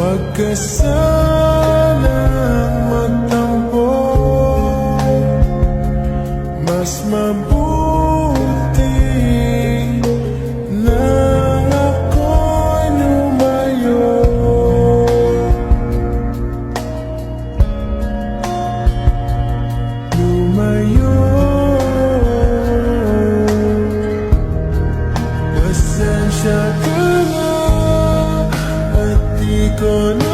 Huwag ka sanang magtampo, mas mabuti na ako'y lumayo. Lumayo. Pasensya ka na at di ko na